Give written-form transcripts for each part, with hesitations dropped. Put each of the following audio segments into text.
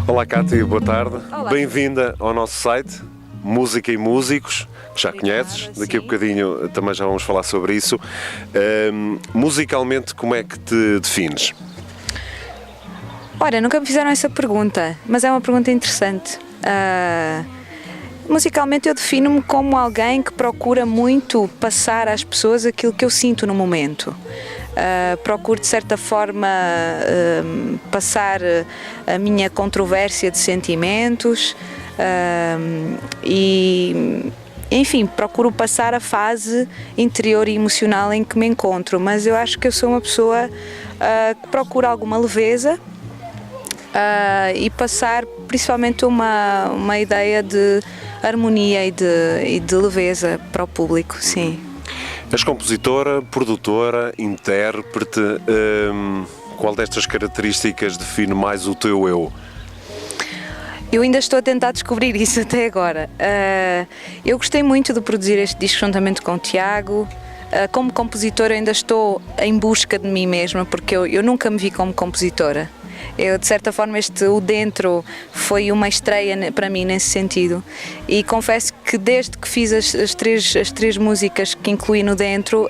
Olá Cátia, boa tarde. Olá. Bem-vinda ao nosso site, Música e Músicos, que já conheces. Daqui a bocadinho também já vamos falar sobre isso. Musicalmente, como é que te defines? Ora, nunca me fizeram essa pergunta, mas é uma pergunta interessante. Musicalmente eu defino-me como alguém que procura muito passar às pessoas aquilo que eu sinto no momento. Procuro de certa forma passar a minha controvérsia de sentimentos e, enfim, procuro passar a fase interior e emocional em que me encontro, mas eu acho que eu sou uma pessoa que procura alguma leveza e passar principalmente uma ideia de harmonia e de leveza para o público, sim. És compositora, produtora, intérprete. Qual destas características define mais o teu eu? Eu ainda estou a tentar descobrir isso até agora. Eu gostei muito de produzir este disco juntamente com o Tiago. Como compositora ainda estou em busca de mim mesma, porque eu nunca me vi como compositora. Eu, de certa forma, O Dentro foi uma estreia para mim nesse sentido, e confesso que desde que fiz as três músicas que incluí no Dentro,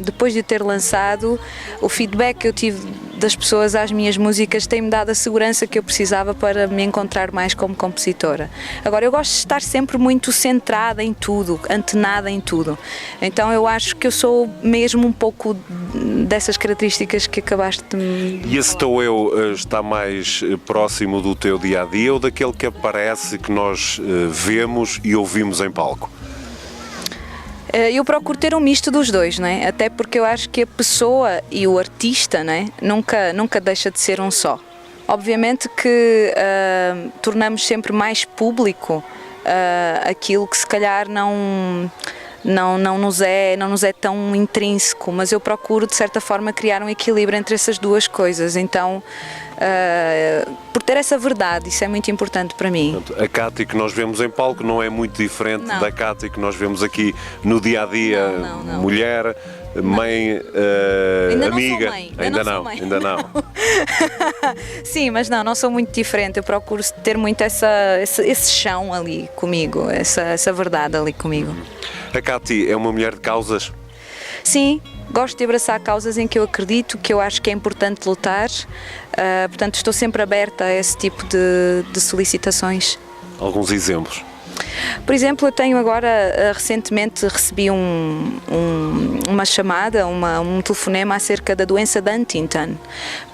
depois de ter lançado, o feedback que eu tive das pessoas às minhas músicas tem-me dado a segurança que eu precisava para me encontrar mais como compositora. Agora, eu gosto de estar sempre muito centrada em tudo, antenada em tudo, então eu acho que eu sou mesmo um pouco dessas características que acabaste de me... E esse teu eu está mais próximo do teu dia-a-dia ou daquele que aparece, que nós vemos e ouvimos em palco? Eu procuro ter um misto dos dois, não é? Até porque eu acho que a pessoa e o artista, não é? Nunca deixa de ser um só. Obviamente que tornamos sempre mais público aquilo que se calhar não nos é tão intrínseco, mas eu procuro de certa forma criar um equilíbrio entre essas duas coisas, então por ter essa verdade, isso é muito importante para mim. Portanto, a Cátia que nós vemos em palco não é muito diferente da Cátia que nós vemos aqui no dia-a-dia, não. mulher, mãe, ainda amiga. Não sou mãe. Ainda não. Sim, mas não sou muito diferente, eu procuro ter muito esse chão ali comigo, essa verdade ali comigo. A Cátia é uma mulher de causas? Sim, gosto de abraçar causas em que eu acredito, que eu acho que é importante lutar, portanto estou sempre aberta a esse tipo de solicitações. Alguns exemplos? Por exemplo, eu tenho agora, recentemente recebi uma chamada, um telefonema acerca da doença de Huntington,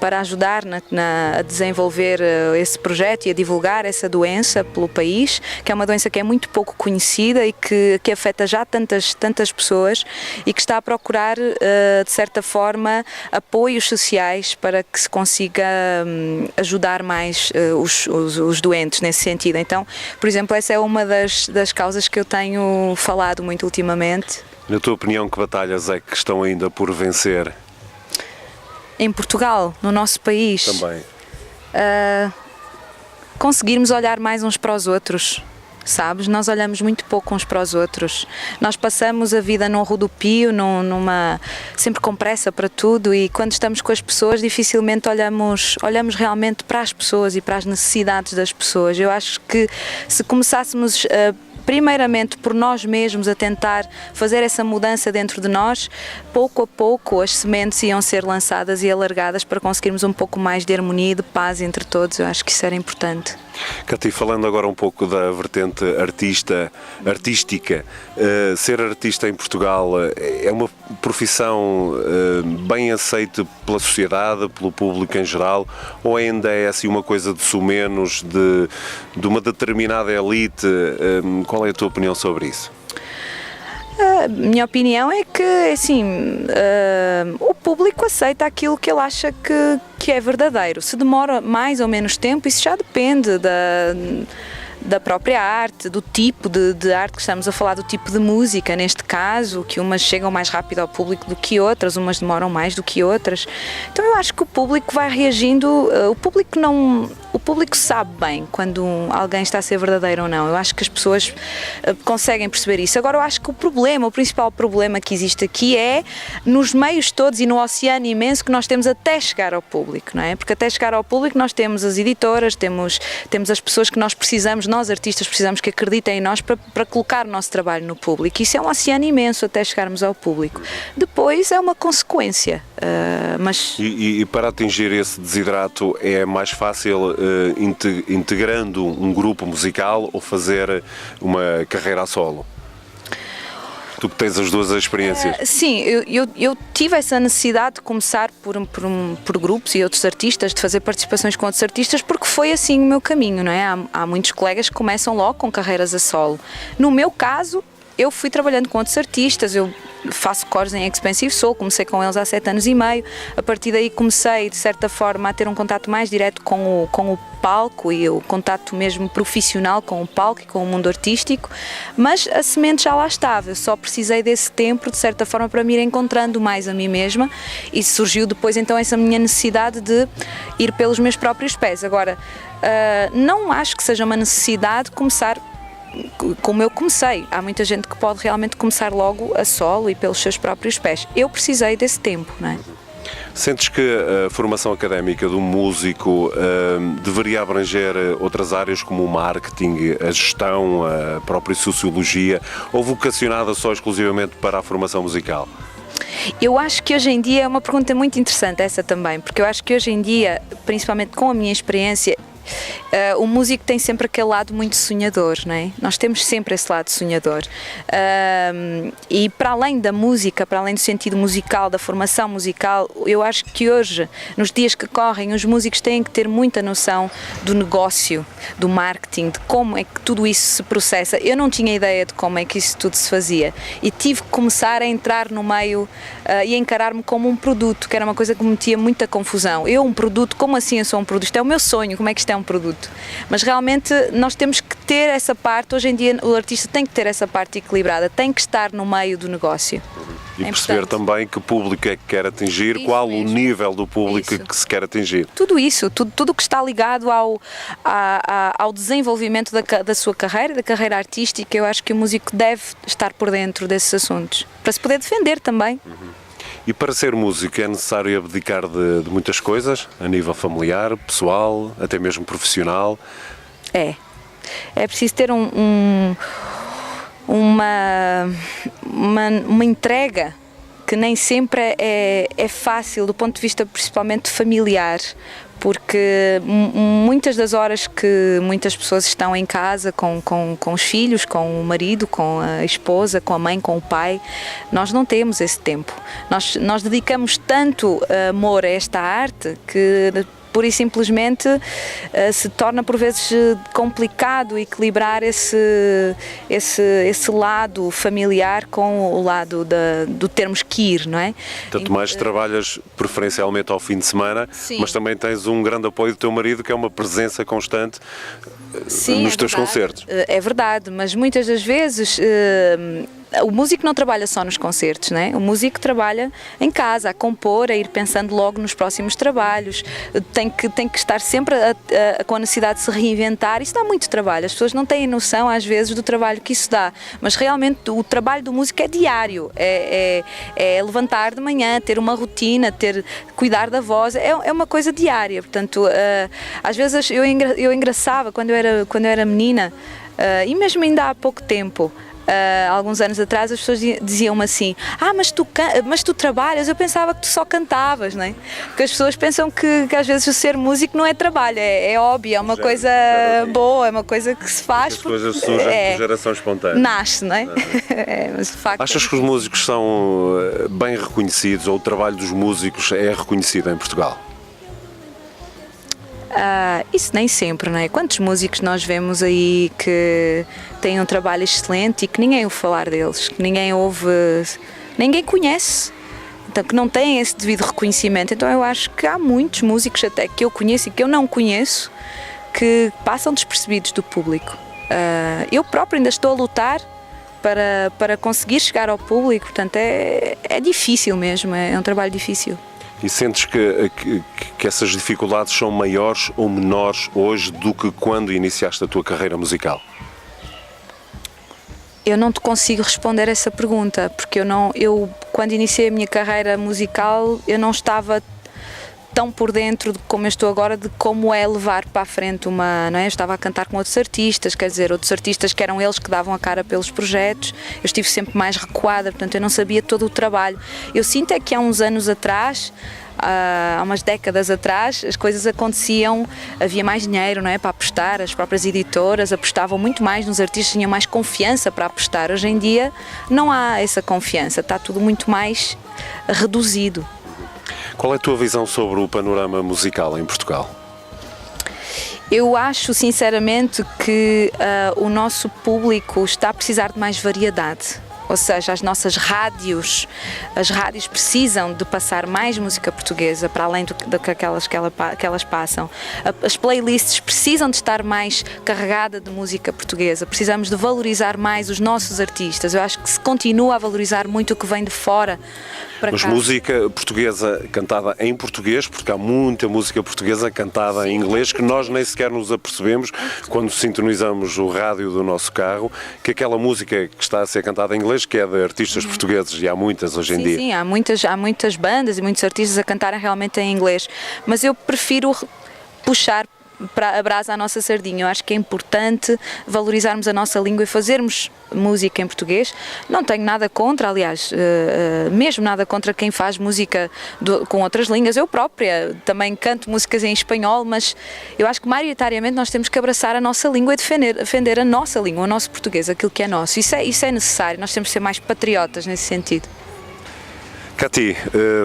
para ajudar a desenvolver esse projeto e a divulgar essa doença pelo país, que é uma doença que é muito pouco conhecida e que afeta já tantas pessoas e que está a procurar, de certa forma, apoios sociais para que se consiga ajudar mais os doentes nesse sentido. Então, por exemplo, essa é uma das causas que eu tenho falado muito ultimamente. Na tua opinião, que batalhas é que estão ainda por vencer? Em Portugal, no nosso país. Também. Conseguirmos olhar mais uns para os outros, sabes? Nós olhamos muito pouco uns para os outros. Nós passamos a vida num rodopio, sempre com pressa para tudo, e quando estamos com as pessoas dificilmente olhamos realmente para as pessoas e para as necessidades das pessoas. Eu acho que se começássemos primeiramente por nós mesmos a tentar fazer essa mudança dentro de nós, pouco a pouco as sementes iam ser lançadas e alargadas para conseguirmos um pouco mais de harmonia e de paz entre todos. Eu acho que isso era importante. Cátia, falando agora um pouco da vertente artística, ser artista em Portugal é uma profissão bem aceita pela sociedade, pelo público em geral, ou ainda é assim uma coisa de sumenos, de uma determinada elite? Qual é a tua opinião sobre isso? A minha opinião é que, assim, o público aceita aquilo que ele acha que é verdadeiro. Se demora mais ou menos tempo, isso já depende da própria arte, do tipo de arte que estamos a falar, do tipo de música, neste caso, que umas chegam mais rápido ao público do que outras, umas demoram mais do que outras. Então eu acho que o público vai reagindo, o público sabe bem quando alguém está a ser verdadeiro ou não. Eu acho que as pessoas conseguem perceber isso. Agora eu acho que o principal problema que existe aqui é nos meios todos e no oceano imenso que nós temos até chegar ao público, não é? Porque até chegar ao público nós temos as editoras, temos as pessoas que nós precisamos, nós artistas precisamos que acreditem em nós para colocar o nosso trabalho no público. Isso é um oceano imenso até chegarmos ao público. Depois é uma consequência. Mas... E para atingir esse desidrato é mais fácil integrando um grupo musical ou fazer uma carreira a solo? Tu que tens as duas experiências. Sim, eu tive essa necessidade de começar por grupos e outros artistas, de fazer participações com outros artistas, porque foi assim o meu caminho, não é? Há muitos colegas que começam logo com carreiras a solo. No meu caso, eu fui trabalhando com outros artistas, eu faço cores em Expensive Soul, comecei com eles há 7 anos e meio, a partir daí comecei de certa forma a ter um contato mais direto com o palco e o contato mesmo profissional com o palco e com o mundo artístico, mas a semente já lá estava, eu só precisei desse tempo de certa forma para me ir encontrando mais a mim mesma e surgiu depois então essa minha necessidade de ir pelos meus próprios pés. Agora, não acho que seja uma necessidade começar como eu comecei. Há muita gente que pode realmente começar logo a solo e pelos seus próprios pés. Eu precisei desse tempo, não é? Sentes que a formação académica do músico deveria abranger outras áreas como o marketing, a gestão, a própria sociologia, ou vocacionada só exclusivamente para a formação musical? Eu acho que hoje em dia é uma pergunta muito interessante essa também, porque eu acho que hoje em dia, principalmente com a minha experiência, o músico tem sempre aquele lado muito sonhador, não é? Nós temos sempre esse lado sonhador e para além da música, para além do sentido musical, da formação musical, eu acho que hoje, nos dias que correm, os músicos têm que ter muita noção do negócio, do marketing, de como é que tudo isso se processa. Eu não tinha ideia de como é que isso tudo se fazia e tive que começar a entrar no meio e a encarar-me como um produto, que era uma coisa que me metia muita confusão. Eu, um produto, como assim eu sou um produto? Isto é o meu sonho, como é que isto é um produto? Mas realmente nós temos que ter essa parte, hoje em dia o artista tem que ter essa parte equilibrada, tem que estar no meio do negócio. E perceber também que público é que quer atingir, Isso qual mesmo. o nível do público Isso. que se quer atingir. Tudo isso, tudo que está ligado ao desenvolvimento da sua carreira, da carreira artística, eu acho que o músico deve estar por dentro desses assuntos, para se poder defender também. E para ser músico é necessário abdicar de muitas coisas, a nível familiar, pessoal, até mesmo profissional? É preciso ter uma entrega que nem sempre é fácil do ponto de vista principalmente familiar, porque muitas das horas que muitas pessoas estão em casa com os filhos, com o marido, com a esposa, com a mãe, com o pai, nós não temos esse tempo. Nós dedicamos tanto amor a esta arte que pura e simplesmente se torna por vezes complicado equilibrar esse lado familiar com o lado do termos que ir, não é? Tanto mais trabalhas preferencialmente ao fim de semana, Sim. mas também tens um grande apoio do teu marido, que é uma presença constante nos teus concertos. É verdade, mas muitas das vezes o músico não trabalha só nos concertos, né? O músico trabalha em casa, a compor, a ir pensando logo nos próximos trabalhos, tem que estar sempre com a necessidade de se reinventar. Isso dá muito trabalho, as pessoas não têm noção às vezes do trabalho que isso dá, mas realmente o trabalho do músico é diário, é levantar de manhã, ter uma rotina, cuidar da voz, é uma coisa diária. Portanto, às vezes eu engraçava quando eu era menina, e mesmo ainda há pouco tempo, alguns anos atrás, as pessoas diziam-me assim: mas tu trabalhas? Eu pensava que tu só cantavas, não é? Porque as pessoas pensam que às vezes o ser músico não é trabalho, é hobby, é uma coisa boa, é uma coisa que se faz. As coisas surgem por geração espontânea. Nasce, não é? Mas de facto. Achas que os músicos são bem reconhecidos, ou o trabalho dos músicos é reconhecido em Portugal? Isso nem sempre, não é? Quantos músicos nós vemos aí que têm um trabalho excelente e que ninguém ouve falar deles, que ninguém conhece, então que não têm esse devido reconhecimento. Então eu acho que há muitos músicos até que eu conheço e que eu não conheço que passam despercebidos do público. Eu próprio ainda estou a lutar para conseguir chegar ao público, portanto é difícil mesmo, é um trabalho difícil. E sentes que essas dificuldades são maiores ou menores hoje do que quando iniciaste a tua carreira musical? Eu não te consigo responder essa pergunta, porque eu quando iniciei a minha carreira musical, eu não estava tão por dentro de como eu estou agora, de como é levar para a frente não é? Eu estava a cantar com outros artistas, quer dizer, outros artistas que eram eles que davam a cara pelos projetos, eu estive sempre mais recuada, portanto eu não sabia todo o trabalho. Eu sinto é que há uns anos atrás, há umas décadas atrás, as coisas aconteciam, havia mais dinheiro, não é, para apostar, as próprias editoras apostavam muito mais nos artistas, tinham mais confiança para apostar. Hoje em dia não há essa confiança, está tudo muito mais reduzido. Qual é a tua visão sobre o panorama musical em Portugal? Eu acho sinceramente que o nosso público está a precisar de mais variedade. Ou seja, as nossas rádios, as rádios precisam de passar mais música portuguesa para além daquelas que elas passam. As playlists precisam de estar mais carregada de música portuguesa. Precisamos de valorizar mais os nossos artistas. Eu acho que se continua a valorizar muito o que vem de fora para cá. Mas música portuguesa cantada em português, porque há muita música portuguesa cantada em inglês que nós nem sequer nos apercebemos quando sintonizamos o rádio do nosso carro, que aquela música que está a ser cantada em inglês, que é de artistas portugueses, e há muitas hoje em dia. Sim, há muitas bandas e muitos artistas a cantarem realmente em inglês, mas eu prefiro puxar para a brasa a nossa sardinha. Eu acho que é importante valorizarmos a nossa língua e fazermos música em português. Não tenho nada contra, aliás, mesmo nada contra quem faz música com outras línguas. Eu própria também canto músicas em espanhol, mas eu acho que maioritariamente nós temos que abraçar a nossa língua e defender a nossa língua, o nosso português, aquilo que é nosso. Isso é necessário, nós temos que ser mais patriotas nesse sentido. Cati,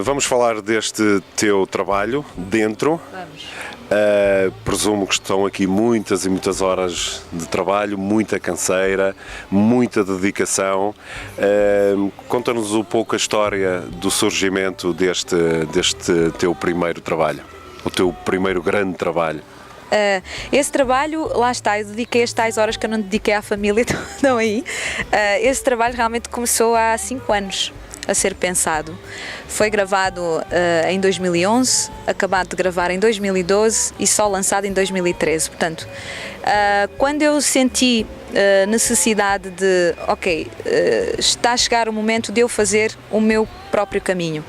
vamos falar deste teu trabalho dentro. Vamos. Presumo que estão aqui muitas e muitas horas de trabalho, muita canseira, muita dedicação. Conta-nos um pouco a história do surgimento deste teu primeiro trabalho, o teu primeiro grande trabalho. Esse trabalho, lá está, eu dediquei as tais horas que eu não dediquei à família, estão aí. Esse trabalho realmente começou há 5 anos a ser pensado. Foi gravado em 2011, acabado de gravar em 2012 e só lançado em 2013. Portanto, quando eu senti necessidade de, está a chegar o momento de eu fazer o meu próprio caminho,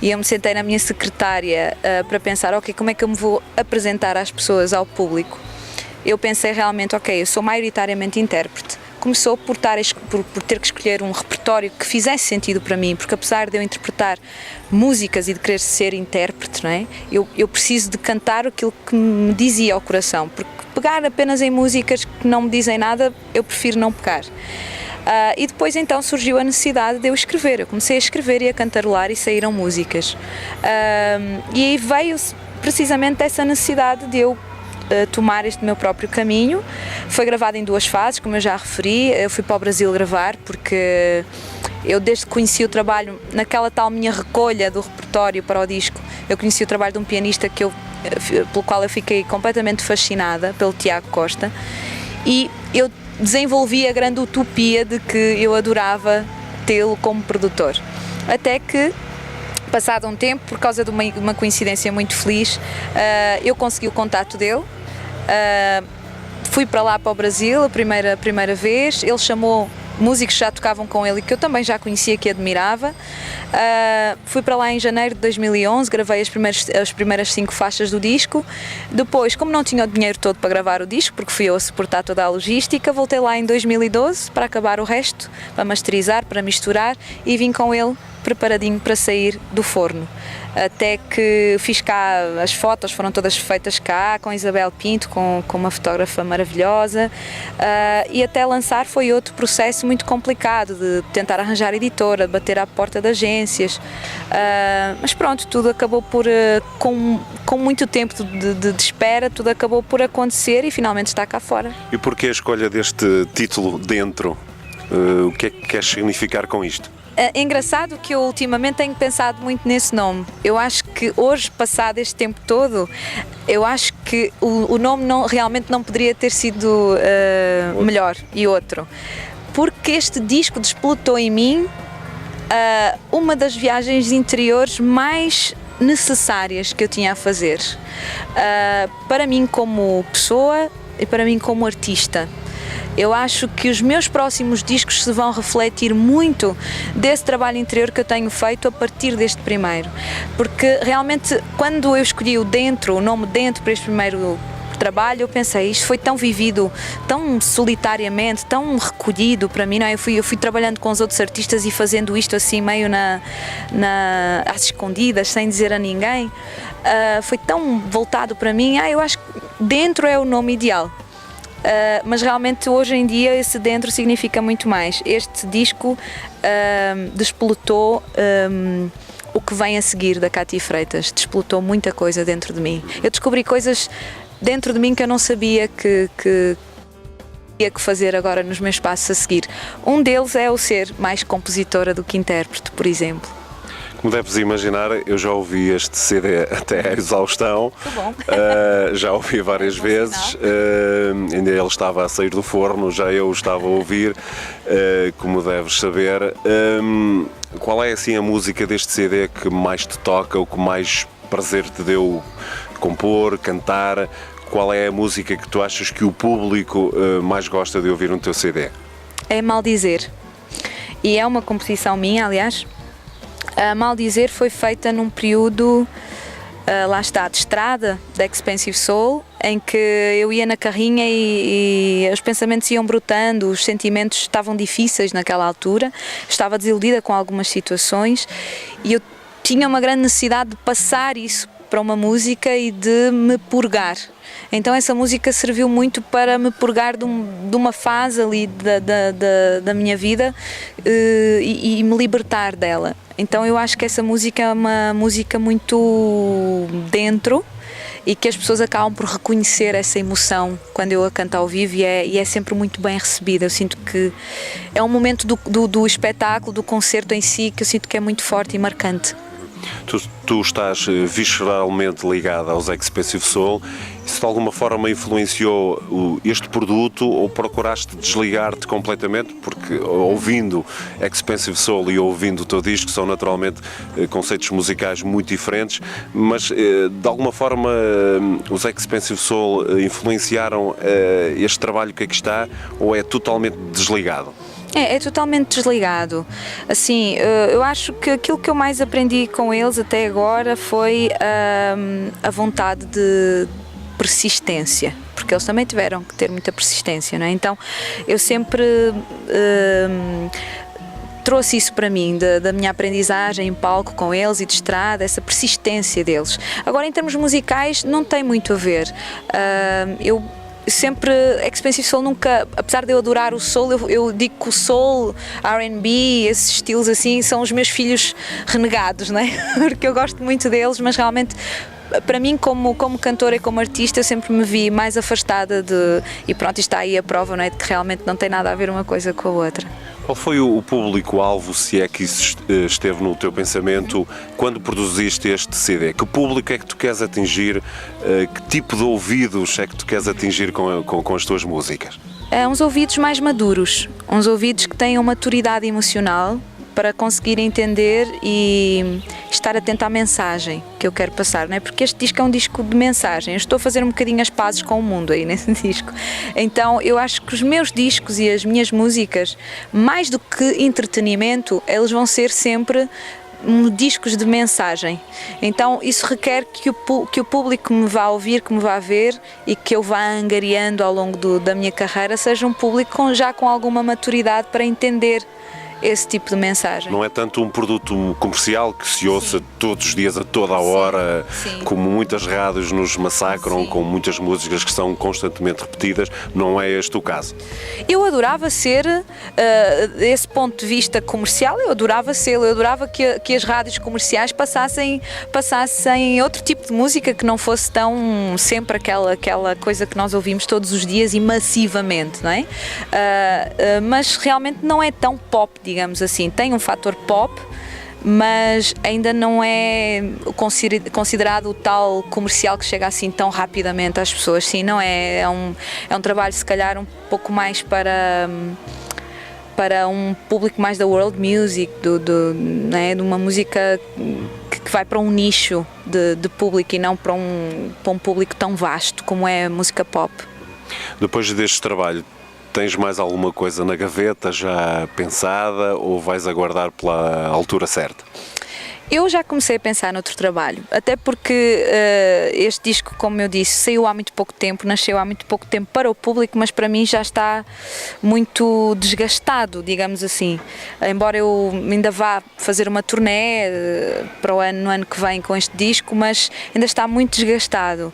e eu me sentei na minha secretária para pensar, como é que eu me vou apresentar às pessoas, ao público. Eu pensei realmente, eu sou maioritariamente intérprete. Começou por ter que escolher um repertório que fizesse sentido para mim, porque apesar de eu interpretar músicas e de querer ser intérprete, não é? Eu preciso de cantar aquilo que me dizia ao coração, porque pegar apenas em músicas que não me dizem nada, eu prefiro não pegar. E depois então surgiu a necessidade de eu escrever. Eu comecei a escrever e a cantarolar e saíram músicas. E aí veio precisamente essa necessidade de eu tomar este meu próprio caminho. Foi gravado em 2 fases, como eu já referi. Eu fui para o Brasil gravar porque eu, desde que conheci o trabalho, naquela tal minha recolha do repertório para o disco, eu conheci o trabalho de um pianista pelo qual eu fiquei completamente fascinada, pelo Tiago Costa, e eu desenvolvi a grande utopia de que eu adorava tê-lo como produtor. Até que, passado um tempo, por causa de uma coincidência muito feliz, eu consegui o contato dele. Fui para lá, para o Brasil, a primeira vez. Ele chamou músicos que já tocavam com ele e que eu também já conhecia, que admirava. Fui para lá em janeiro de 2011, gravei as primeiras 5 faixas do disco. Depois, como não tinha o dinheiro todo para gravar o disco, porque fui eu a suportar toda a logística, voltei lá em 2012 para acabar o resto, para masterizar, para misturar, e vim com ele preparadinho para sair do forno. Até que fiz cá, as fotos foram todas feitas cá, com Isabel Pinto, com uma fotógrafa maravilhosa, e até lançar foi outro processo muito complicado, de tentar arranjar editora, de bater à porta de agências, mas pronto, tudo acabou por, com muito tempo de espera, tudo acabou por acontecer e finalmente está cá fora. E porquê a escolha deste título, Dentro? O que é que queres significar com isto? É engraçado que eu ultimamente tenho pensado muito nesse nome. Eu acho que hoje, passado este tempo todo, eu acho que o nome realmente não poderia ter sido melhor e outro. Porque este disco desplotou em mim uma das viagens interiores mais necessárias que eu tinha a fazer, para mim como pessoa e para mim como artista. Eu acho que os meus próximos discos se vão refletir muito desse trabalho interior que eu tenho feito a partir deste primeiro, porque realmente quando eu escolhi o nome Dentro para este primeiro trabalho, eu pensei, isto foi tão vivido, tão solitariamente, tão recolhido para mim, não é? Eu fui trabalhando com os outros artistas e fazendo isto assim meio às escondidas, sem dizer a ninguém, foi tão voltado para mim, eu acho que Dentro é o nome ideal. Mas realmente hoje em dia esse Dentro significa muito mais. Este disco desplotou o que vem a seguir da Cátia Freitas, desplotou muita coisa dentro de mim. Eu descobri coisas dentro de mim que eu não sabia que tinha que fazer agora nos meus passos a seguir. Um deles é o ser mais compositora do que intérprete, por exemplo. Como deves imaginar, eu já ouvi este CD até à exaustão. Bom. Já ouvi várias vezes, ainda ele estava a sair do forno, já eu estava a ouvir, como deves saber. Qual é assim a música deste CD que mais te toca, o que mais prazer te deu compor, cantar? Qual é a música que tu achas que o público mais gosta de ouvir no teu CD? É Maldizer. E é uma composição minha, aliás. Maldizer foi feita num período, lá está, de estrada, da Expensive Soul, em que eu ia na carrinha e os pensamentos iam brotando, os sentimentos estavam difíceis naquela altura, estava desiludida com algumas situações e eu tinha uma grande necessidade de passar isso para uma música e de me purgar. Então essa música serviu muito para me purgar de uma fase ali da minha vida e me libertar dela. Então eu acho que essa música é uma música muito dentro e que as pessoas acabam por reconhecer essa emoção quando eu a canto ao vivo e é sempre muito bem recebida. Eu sinto que é um momento do espetáculo, do concerto em si, que eu sinto que é muito forte e marcante. Tu estás visceralmente ligada aos Expensive Soul. Isso de alguma forma influenciou este produto ou procuraste desligar-te completamente? Porque ouvindo Expensive Soul e ouvindo o teu disco são naturalmente conceitos musicais muito diferentes, mas de alguma forma os Expensive Soul influenciaram este trabalho que aqui está ou é totalmente desligado? É totalmente desligado. Assim, eu acho que aquilo que eu mais aprendi com eles até agora foi a vontade de persistência, porque eles também tiveram que ter muita persistência, não é? Então, eu sempre trouxe isso para mim, da minha aprendizagem em palco com eles e de estrada, essa persistência deles. Agora, em termos musicais, não tem muito a ver. Eu sempre, Expensive Soul nunca, apesar de eu adorar o soul, eu digo que o soul, R&B, esses estilos assim, são os meus filhos renegados, não é? Porque eu gosto muito deles, mas realmente, para mim, como cantora e como artista, eu sempre me vi mais afastada e pronto, está aí a prova, não é? De que realmente não tem nada a ver uma coisa com a outra. Qual foi o público-alvo, se é que isso esteve no teu pensamento, quando produziste este CD? Que público é que tu queres atingir? Que tipo de ouvidos é que tu queres atingir com as tuas músicas? Uns ouvidos mais maduros, uns ouvidos que tenham maturidade emocional para conseguir entender e estar atento à mensagem que eu quero passar, não é? Porque este disco é um disco de mensagem, eu estou a fazer um bocadinho as pazes com o mundo aí nesse disco, então eu acho que os meus discos e as minhas músicas, mais do que entretenimento, eles vão ser sempre discos de mensagem, então isso requer que o público me vá ouvir, que me vá ver e que eu vá angariando ao longo da minha carreira, seja um público já com alguma maturidade para entender esse tipo de mensagem. Não é tanto um produto comercial que se ouça todos os dias, a toda a hora, como muitas rádios nos massacram, com muitas músicas que são constantemente repetidas. Não é este o caso? Eu adorava ser, desse ponto de vista comercial, eu adorava que as rádios comerciais passassem outro tipo de música que não fosse tão sempre aquela coisa que nós ouvimos todos os dias e massivamente, não é? Mas realmente não é tão pop, digamos assim, tem um fator pop, mas ainda não é considerado o tal comercial que chega assim tão rapidamente às pessoas. Sim, não é. É um trabalho, se calhar, um pouco mais para um público mais da world music, né, de uma música que vai para um nicho de público e não para um público tão vasto como é a música pop. Depois deste trabalho, tens mais alguma coisa na gaveta já pensada ou vais aguardar pela altura certa? Eu já comecei a pensar noutro trabalho, até porque este disco, como eu disse, saiu há muito pouco tempo, nasceu há muito pouco tempo para o público, mas para mim já está muito desgastado, digamos assim. Embora eu ainda vá fazer uma turnê para no ano que vem com este disco, mas ainda está muito desgastado.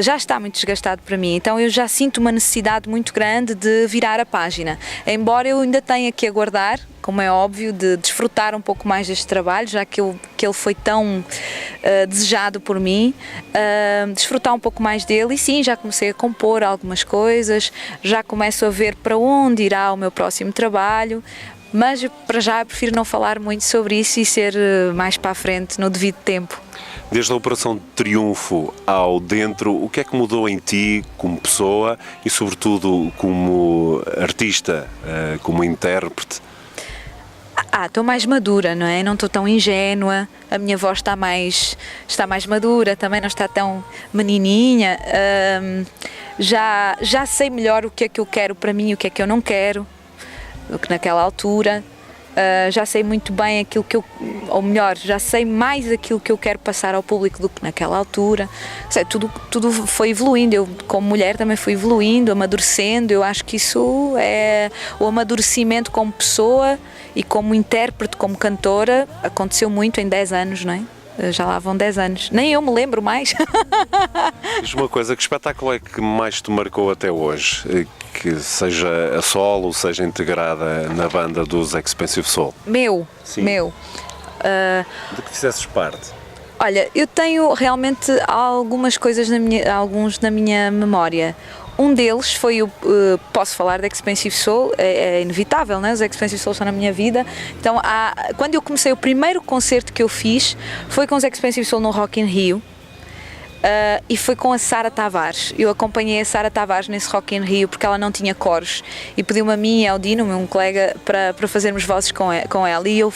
Já está muito desgastado para mim, então eu já sinto uma necessidade muito grande de virar a página. Embora eu ainda tenha que aguardar, como é óbvio, de desfrutar um pouco mais deste trabalho, já que ele foi tão desejado por mim, desfrutar um pouco mais dele. E sim, já comecei a compor algumas coisas, já começo a ver para onde irá o meu próximo trabalho, mas para já eu prefiro não falar muito sobre isso e ser mais para a frente, no devido tempo. Desde a Operação Triunfo ao Dentro, o que é que mudou em ti como pessoa e sobretudo como artista, como intérprete? Estou mais madura, não é? Não estou tão ingênua, a minha voz está mais madura, também não está tão menininha. Já sei melhor o que é que eu quero para mim e o que é que eu não quero do que naquela altura. Já sei muito bem aquilo que ou melhor, já sei mais aquilo que eu quero passar ao público do que naquela altura. Sei, tudo foi evoluindo, eu como mulher também fui evoluindo, amadurecendo. Eu acho que isso é o amadurecimento como pessoa e como intérprete, como cantora, aconteceu muito em 10 anos, não é? Já lá vão 10 anos, nem eu me lembro mais. Diz uma coisa, que espetáculo é que mais te marcou até hoje? Que seja a solo, seja integrada na banda dos Expensive Soul? Sim. Meu. De que fizesses parte? Olha, eu tenho realmente algumas coisas alguns na minha memória. Um deles foi posso falar de Expensive Soul, é inevitável, né? Os Expensive Soul estão na minha vida. Então, quando eu comecei, o primeiro concerto que eu fiz foi com os Expensive Soul no Rock in Rio. E foi com a Sara Tavares. Eu acompanhei a Sara Tavares nesse Rock in Rio porque ela não tinha coros e pediu-me a mim e ao Dino, um colega, para fazermos vozes com ela, e eu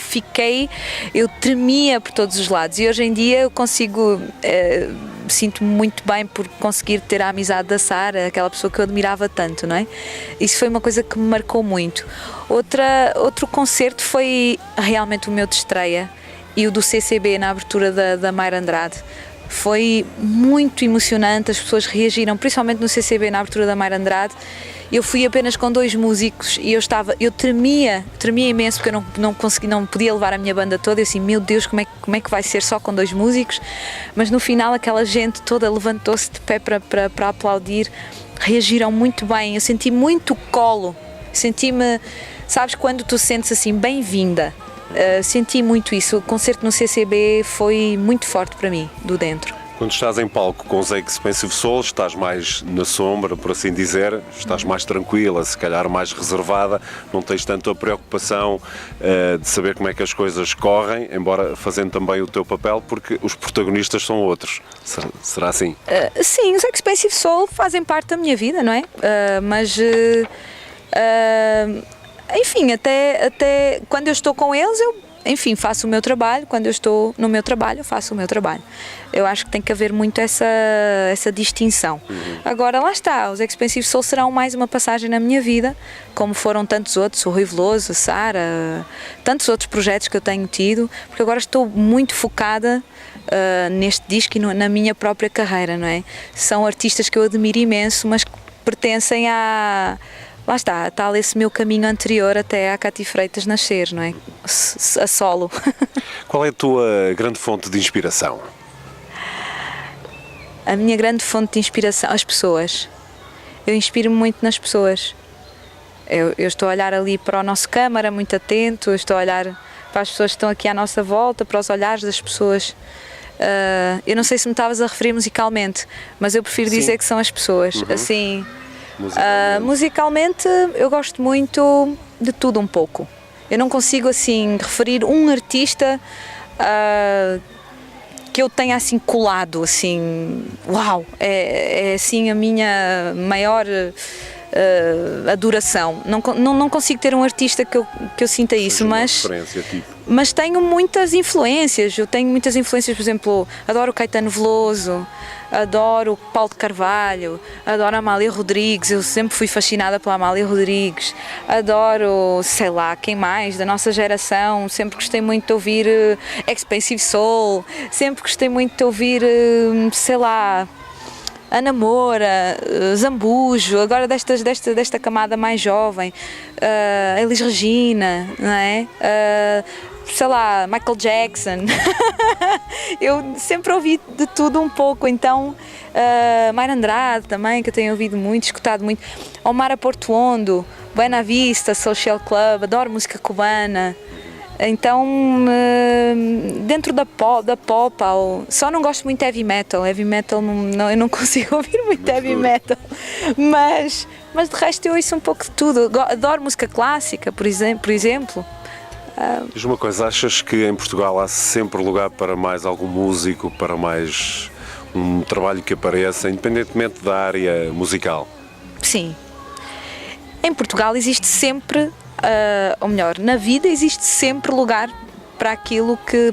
tremia por todos os lados, e hoje em dia eu consigo, sinto-me muito bem por conseguir ter a amizade da Sara, aquela pessoa que eu admirava tanto, não é? Isso foi uma coisa que me marcou muito. Outro concerto foi realmente o meu de estreia e o do CCB na abertura da Mayra Andrade. Foi muito emocionante, as pessoas reagiram, principalmente no CCB, na abertura da Mayra Andrade. Eu fui apenas com 2 músicos e eu tremia imenso porque eu não podia levar a minha banda toda. Eu assim, meu Deus, como é que vai ser só com 2 músicos? Mas no final aquela gente toda levantou-se de pé para aplaudir, reagiram muito bem, eu senti muito colo, senti-me, sabes, quando tu sentes assim, bem-vinda. Senti muito isso. O concerto no CCB foi muito forte para mim, do dentro. Quando estás em palco com os Expensive Soul, estás mais na sombra, por assim dizer, estás mais tranquila, se calhar mais reservada, não tens tanto a preocupação de saber como é que as coisas correm, embora fazendo também o teu papel, porque os protagonistas são outros. Será assim? Sim, os Expensive Soul fazem parte da minha vida, não é? Enfim, até quando eu estou com eles, eu faço o meu trabalho. Quando eu estou no meu trabalho, eu faço o meu trabalho. Eu acho que tem que haver muito essa distinção. Agora, lá está, os Expensive Soul serão mais uma passagem na minha vida, como foram tantos outros, o Rui Veloso, a Sara, tantos outros projetos que eu tenho tido, porque agora estou muito focada neste disco e na minha própria carreira, não é? São artistas que eu admiro imenso, mas que pertencem lá está, tal esse meu caminho anterior até a Cátia Freitas nascer, não é? A solo. Qual é a tua grande fonte de inspiração? A minha grande fonte de inspiração, as pessoas. Eu inspiro-me muito nas pessoas. Eu estou a olhar ali para o nosso câmara, muito atento, eu estou a olhar para as pessoas que estão aqui à nossa volta, para os olhares das pessoas. Eu não sei se me estavas a referir musicalmente, mas eu prefiro dizer que são as pessoas. Assim, musicalmente eu gosto muito de tudo um pouco. Eu não consigo assim referir um artista que eu tenha assim colado, assim, uau, é assim a minha maior adoração. Não consigo ter um artista que eu sinta isso, mas tenho muitas influências. Eu tenho muitas influências, por exemplo, adoro o Caetano Veloso, adoro o Paulo de Carvalho, adoro a Amália Rodrigues, eu sempre fui fascinada pela Amália Rodrigues, adoro, sei lá, quem mais da nossa geração, sempre gostei muito de ouvir Expensive Soul, sempre gostei muito de ouvir, sei lá, Ana Moura, Zambujo, agora desta camada mais jovem, Elis Regina, não é? Sei lá, Michael Jackson. Eu sempre ouvi de tudo um pouco, então Mayra Andrade também, que eu tenho ouvido muito, escutado muito, Omar Portuondo, Buena Vista Social Club, adoro música cubana. Então, dentro da pop, só não gosto muito de heavy metal. Heavy metal eu não consigo ouvir muito heavy metal, mas de resto eu ouço um pouco de tudo. Adoro música clássica, por exemplo. Diz uma coisa, achas que em Portugal há sempre lugar para mais algum músico, para mais um trabalho que apareça, independentemente da área musical? Sim. Em Portugal existe sempre, ou melhor, na vida existe sempre lugar para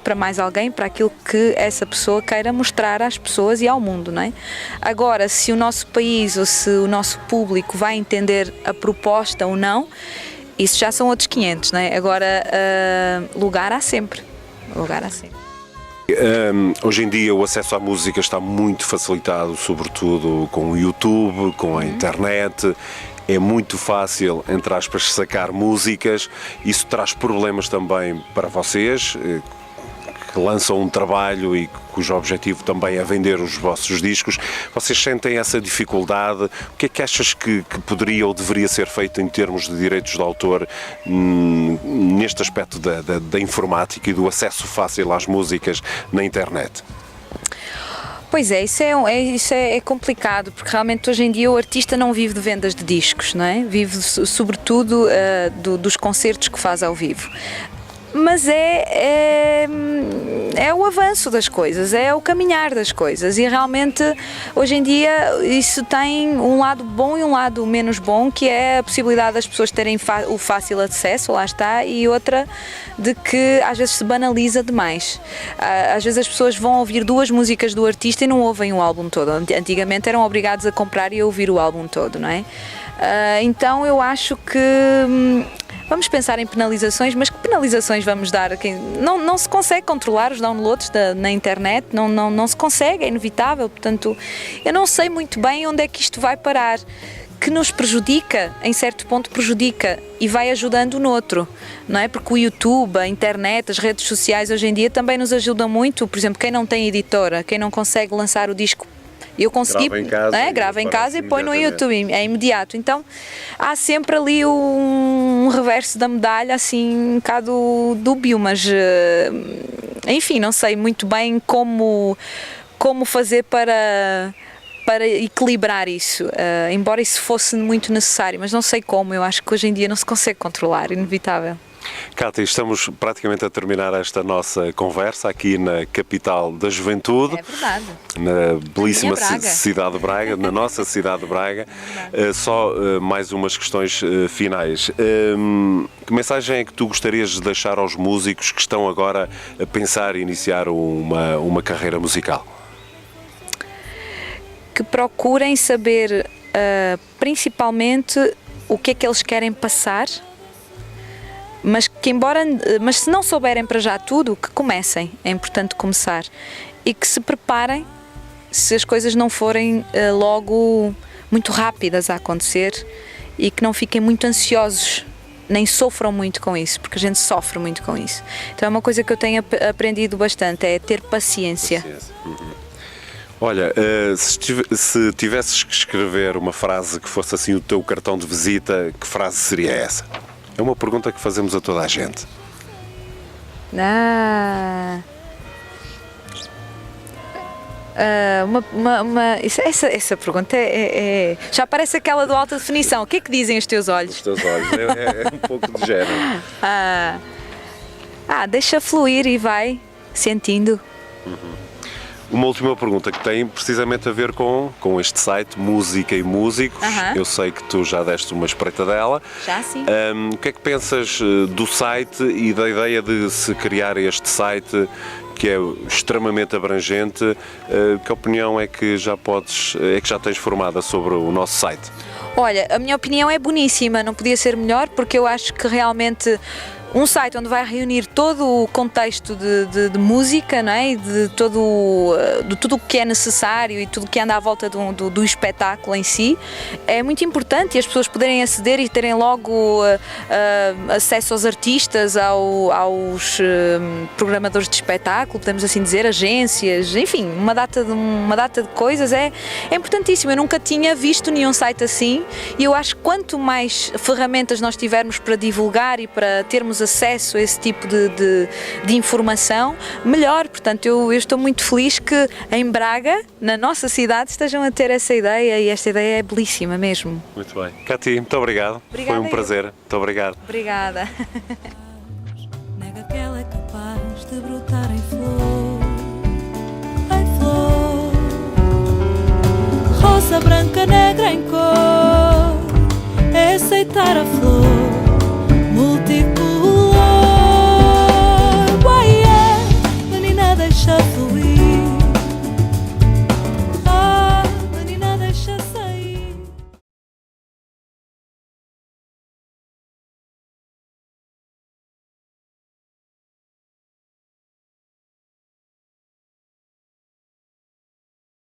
para mais alguém, para aquilo que essa pessoa queira mostrar às pessoas e ao mundo, não é? Agora, se o nosso país ou se o nosso público vai entender a proposta ou não, isso já são outros 500, não é? Agora, lugar há sempre. Hoje em dia o acesso à música está muito facilitado, sobretudo com o YouTube, com a internet. É muito fácil, entre aspas, sacar músicas. Isso traz problemas também para vocês, que lançam um trabalho e cujo objetivo também é vender os vossos discos. Vocês sentem essa dificuldade? O que é que achas que poderia ou deveria ser feito em termos de direitos de autor neste aspecto da informática e do acesso fácil às músicas na internet? Pois é, isso é complicado, porque realmente hoje em dia o artista não vive de vendas de discos, não é? Vive sobretudo dos concertos que faz ao vivo. Mas é o avanço das coisas, é o caminhar das coisas, e realmente hoje em dia isso tem um lado bom e um lado menos bom, que é a possibilidade das pessoas terem o fácil acesso, lá está, e outra de que às vezes se banaliza demais. Às vezes as pessoas vão ouvir 2 músicas do artista e não ouvem o álbum todo. Antigamente eram obrigados a comprar e a ouvir o álbum todo, não é? Então eu acho que vamos pensar em penalizações, mas que penalizações vamos dar a quem não se consegue controlar os downloads na internet, não se consegue, é inevitável. Portanto, eu não sei muito bem onde é que isto vai parar, que nos prejudica, em certo ponto prejudica e vai ajudando noutro, não é? Porque o YouTube, a internet, as redes sociais hoje em dia também nos ajudam muito. Por exemplo, quem não tem editora, quem não consegue lançar o disco, eu consegui, grava em casa e põe no YouTube, é imediato. Então há sempre ali um reverso da medalha, assim, um bocado dúbio, mas enfim, não sei muito bem como fazer para equilibrar isso, embora isso fosse muito necessário, mas não sei como. Eu acho que hoje em dia não se consegue controlar, inevitável. Cátia, estamos praticamente a terminar esta nossa conversa aqui na capital da juventude. É verdade. Na belíssima cidade de Braga, na nossa cidade de Braga. Só mais umas questões finais. Que mensagem é que tu gostarias de deixar aos músicos que estão agora a pensar em iniciar uma carreira musical? Que procurem saber principalmente o que é que eles querem passar, mas se não souberem para já tudo, que comecem. É importante começar e que se preparem se as coisas não forem logo muito rápidas a acontecer, e que não fiquem muito ansiosos, nem sofram muito com isso, porque a gente sofre muito com isso. Então é uma coisa que eu tenho aprendido bastante, é ter paciência. Olha, se tivesses que escrever uma frase que fosse assim o teu cartão de visita, que frase seria essa? É uma pergunta que fazemos a toda a gente. Essa pergunta já parece aquela do alta definição. O que é que dizem os teus olhos? Os teus olhos, é um pouco de género. Deixa fluir e vai sentindo. Uma última pergunta que tem precisamente a ver com este site, Música e Músicos. Eu sei que tu já deste uma espreitadela. Já sim. O que é que pensas do site e da ideia de se criar este site que é extremamente abrangente? Que opinião é que já tens formada sobre o nosso site? Olha, a minha opinião é boníssima, não podia ser melhor, porque eu acho que realmente um site onde vai reunir todo o contexto de música, não é? E de tudo o que é necessário e tudo o que anda à volta do espetáculo em si, é muito importante, e as pessoas poderem aceder e terem logo acesso aos artistas, aos programadores de espetáculo, podemos assim dizer, agências, enfim, uma data de coisas, é importantíssimo. Eu nunca tinha visto nenhum site assim, e eu acho que quanto mais ferramentas nós tivermos para divulgar e para termos acesso a esse tipo de informação, melhor. Portanto, eu estou muito feliz que em Braga, na nossa cidade, estejam a ter essa ideia, e esta ideia é belíssima mesmo. Muito bem. Cati, muito obrigado. Obrigada. Foi um prazer. Muito obrigado. Obrigada. Nega que ela é capaz de brotar em flor, em flor. Rosa, branca, negra em cor, é aceitar a flor múltipla